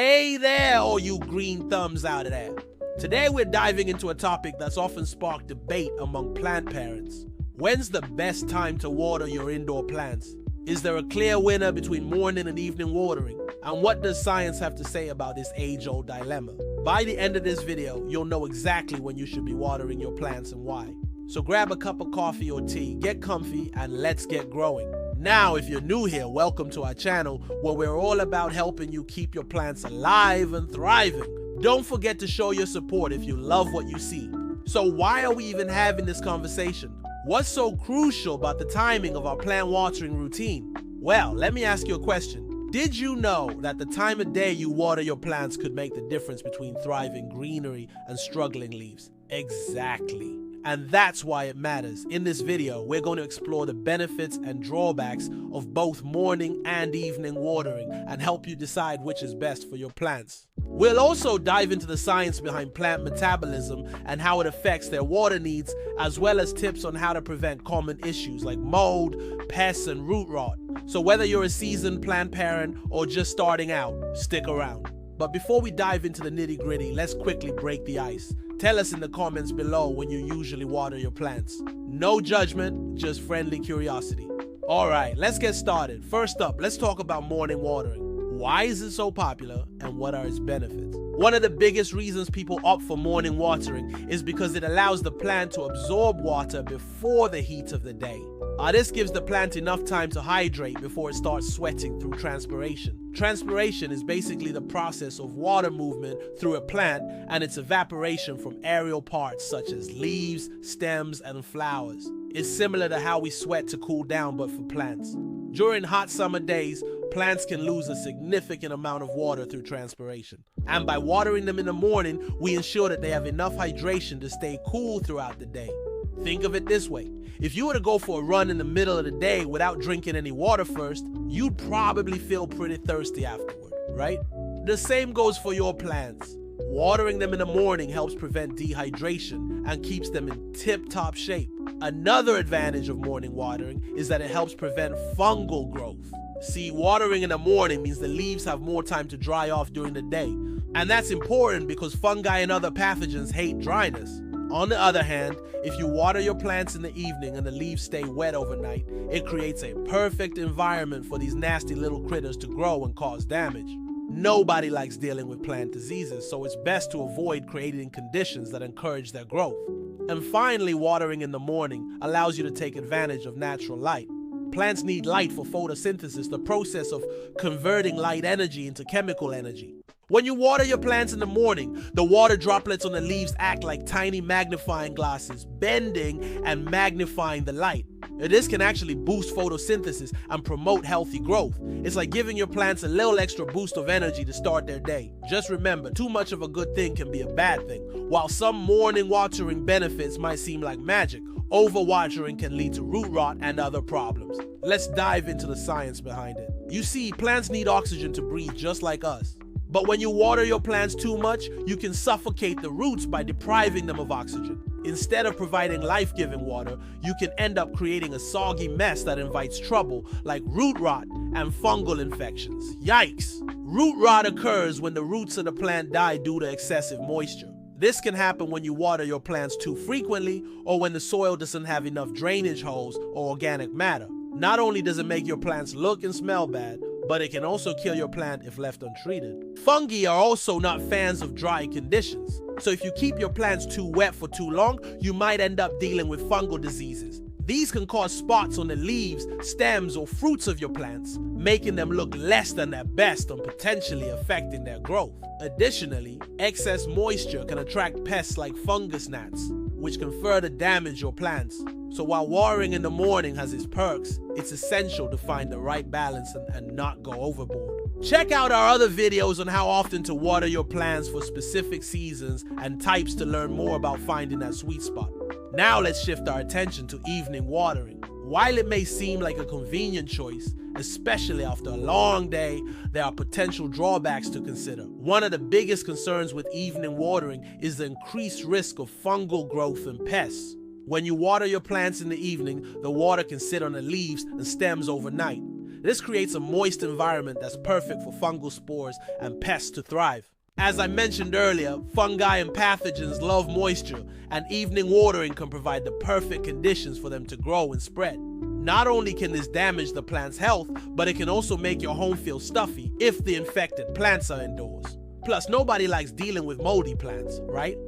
Hey there, all you green thumbs out of there. Today we're diving into a topic that's often sparked debate among plant parents. When's the best time to water your indoor plants? Is there a clear winner between morning and evening watering? And what does science have to say about this age-old dilemma? By the end of this video, you'll know exactly when you should be watering your plants and why. So grab a cup of coffee or tea, get comfy, and let's get growing. Now, if you're new here, welcome to our channel where we're all about helping you keep your plants alive and thriving. Don't forget to show your support if you love what you see. So why are we even having this conversation? What's so crucial about the timing of our plant watering routine? Well, let me ask you a question. Did you know that the time of day you water your plants could make the difference between thriving greenery and struggling leaves? Exactly. And that's why it matters. In this video, we're going to explore the benefits and drawbacks of both morning and evening watering and help you decide which is best for your plants. We'll also dive into the science behind plant metabolism and how it affects their water needs, as well as tips on how to prevent common issues like mold, pests, and root rot. So whether you're a seasoned plant parent or just starting out, stick around. But before we dive into the nitty-gritty, let's quickly break the ice. Tell us in the comments below when you usually water your plants. No judgment, just friendly curiosity. Alright, let's get started. First up, let's talk about morning watering. Why is it so popular and what are its benefits? One of the biggest reasons people opt for morning watering is because it allows the plant to absorb water before the heat of the day. This gives the plant enough time to hydrate before it starts sweating through transpiration. Transpiration is basically the process of water movement through a plant and its evaporation from aerial parts such as leaves, stems, and flowers. It's similar to how we sweat to cool down but for plants. During hot summer days, plants can lose a significant amount of water through transpiration. And by watering them in the morning, we ensure that they have enough hydration to stay cool throughout the day. Think of it this way. If you were to go for a run in the middle of the day without drinking any water first, you'd probably feel pretty thirsty afterward, right? The same goes for your plants. Watering them in the morning helps prevent dehydration and keeps them in tip-top shape. Another advantage of morning watering is that it helps prevent fungal growth. See, watering in the morning means the leaves have more time to dry off during the day. And that's important because fungi and other pathogens hate dryness. On the other hand, if you water your plants in the evening and the leaves stay wet overnight, it creates a perfect environment for these nasty little critters to grow and cause damage. Nobody likes dealing with plant diseases, so it's best to avoid creating conditions that encourage their growth. And finally, watering in the morning allows you to take advantage of natural light. Plants need light for photosynthesis, the process of converting light energy into chemical energy. When you water your plants in the morning, the water droplets on the leaves act like tiny magnifying glasses, bending and magnifying the light. This can actually boost photosynthesis and promote healthy growth. It's like giving your plants a little extra boost of energy to start their day. Just remember, too much of a good thing can be a bad thing. While some morning watering benefits might seem like magic, overwatering can lead to root rot and other problems. Let's dive into the science behind it. You see, plants need oxygen to breathe just like us. But when you water your plants too much, you can suffocate the roots by depriving them of oxygen. Instead of providing life-giving water, you can end up creating a soggy mess that invites trouble like root rot and fungal infections. Yikes! Root rot occurs when the roots of the plant die due to excessive moisture. This can happen when you water your plants too frequently or when the soil doesn't have enough drainage holes or organic matter. Not only does it make your plants look and smell bad, but it can also kill your plant if left untreated. Fungi are also not fans of dry conditions. So if you keep your plants too wet for too long, you might end up dealing with fungal diseases. These can cause spots on the leaves, stems, or fruits of your plants, making them look less than their best and potentially affecting their growth. Additionally, excess moisture can attract pests like fungus gnats, which can further damage your plants. So while watering in the morning has its perks, it's essential to find the right balance and not go overboard. Check out our other videos on how often to water your plants for specific seasons and types to learn more about finding that sweet spot. Now let's shift our attention to evening watering. While it may seem like a convenient choice, especially after a long day, there are potential drawbacks to consider. One of the biggest concerns with evening watering is the increased risk of fungal growth and pests. When you water your plants in the evening, the water can sit on the leaves and stems overnight. This creates a moist environment that's perfect for fungal spores and pests to thrive. As I mentioned earlier, fungi and pathogens love moisture, and evening watering can provide the perfect conditions for them to grow and spread. Not only can this damage the plant's health, but it can also make your home feel stuffy if the infected plants are indoors. Plus, nobody likes dealing with moldy plants, right?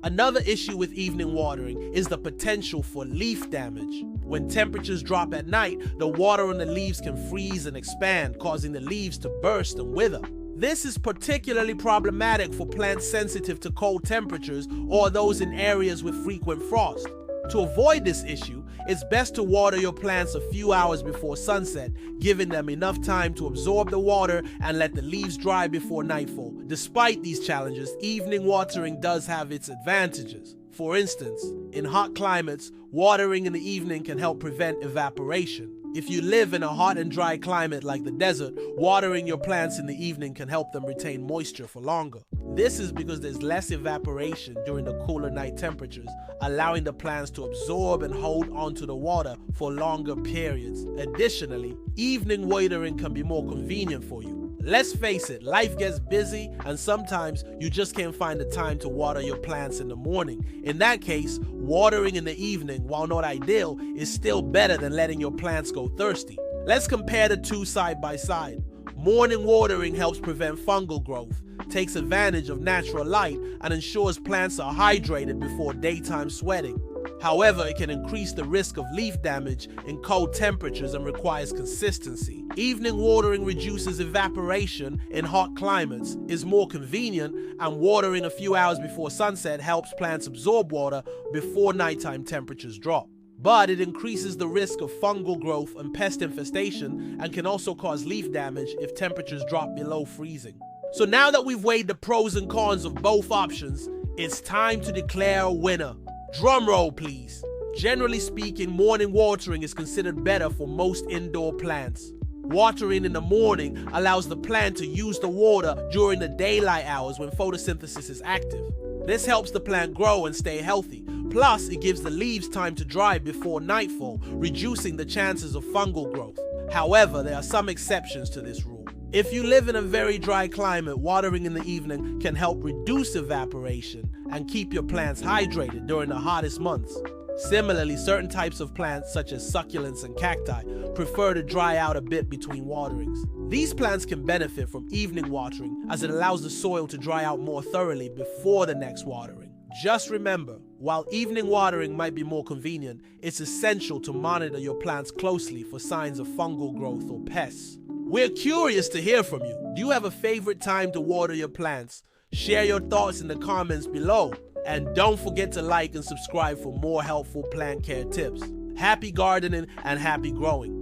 Another issue with evening watering is the potential for leaf damage. When temperatures drop at night, the water on the leaves can freeze and expand, causing the leaves to burst and wither. This is particularly problematic for plants sensitive to cold temperatures or those in areas with frequent frost. To avoid this issue, it's best to water your plants a few hours before sunset, giving them enough time to absorb the water and let the leaves dry before nightfall. Despite these challenges, evening watering does have its advantages. For instance, in hot climates, watering in the evening can help prevent evaporation. If you live in a hot and dry climate like the desert, watering your plants in the evening can help them retain moisture for longer. This is because there's less evaporation during the cooler night temperatures, allowing the plants to absorb and hold onto the water for longer periods. Additionally, evening watering can be more convenient for you. Let's face it, life gets busy and sometimes you just can't find the time to water your plants in the morning. In that case, watering in the evening, while not ideal, is still better than letting your plants go thirsty. Let's compare the two side by side. Morning watering helps prevent fungal growth, takes advantage of natural light, and ensures plants are hydrated before daytime sweating. However, it can increase the risk of leaf damage in cold temperatures and requires consistency. Evening watering reduces evaporation in hot climates, is more convenient, and watering a few hours before sunset helps plants absorb water before nighttime temperatures drop. But it increases the risk of fungal growth and pest infestation and can also cause leaf damage if temperatures drop below freezing. So now that we've weighed the pros and cons of both options, it's time to declare a winner. Drum roll, please. Generally speaking, morning watering is considered better for most indoor plants. Watering in the morning allows the plant to use the water during the daylight hours when photosynthesis is active. This helps the plant grow and stay healthy. Plus, it gives the leaves time to dry before nightfall, reducing the chances of fungal growth. However, there are some exceptions to this rule. If you live in a very dry climate, watering in the evening can help reduce evaporation and keep your plants hydrated during the hottest months. Similarly, certain types of plants, such as succulents and cacti, prefer to dry out a bit between waterings. These plants can benefit from evening watering as it allows the soil to dry out more thoroughly before the next watering. Just remember, while evening watering might be more convenient, it's essential to monitor your plants closely for signs of fungal growth or pests. We're curious to hear from you. Do you have a favorite time to water your plants? Share your thoughts in the comments below. And don't forget to like and subscribe for more helpful plant care tips. Happy gardening and happy growing.